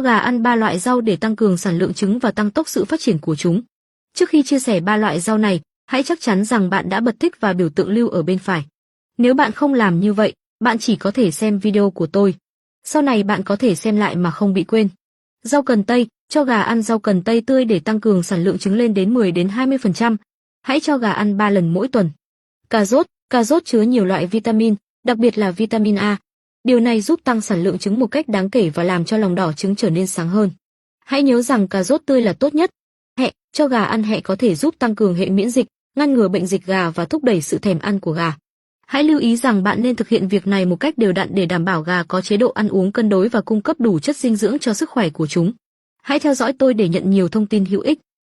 Cho gà ăn 3 loại rau để tăng cường sản lượng trứng và tăng tốc sự phát triển của chúng. Trước khi chia sẻ 3 loại rau này, hãy chắc chắn rằng bạn đã bật thích và biểu tượng lưu ở bên phải. Nếu bạn không làm như vậy, bạn chỉ có thể xem video của tôi. Sau này bạn có thể xem lại mà không bị quên. Rau cần tây, cho gà ăn rau cần tây tươi để tăng cường sản lượng trứng lên đến 10 đến 20%. Hãy cho gà ăn 3 lần mỗi tuần. Cà rốt chứa nhiều loại vitamin, đặc biệt là vitamin A. Điều này giúp tăng sản lượng trứng một cách đáng kể và làm cho lòng đỏ trứng trở nên sáng hơn. Hãy nhớ rằng cà rốt tươi là tốt nhất. Hẹ, cho gà ăn hẹ có thể giúp tăng cường hệ miễn dịch, ngăn ngừa bệnh dịch gà và thúc đẩy sự thèm ăn của gà. Hãy lưu ý rằng bạn nên thực hiện việc này một cách đều đặn để đảm bảo gà có chế độ ăn uống cân đối và cung cấp đủ chất dinh dưỡng cho sức khỏe của chúng. Hãy theo dõi tôi để nhận nhiều thông tin hữu ích.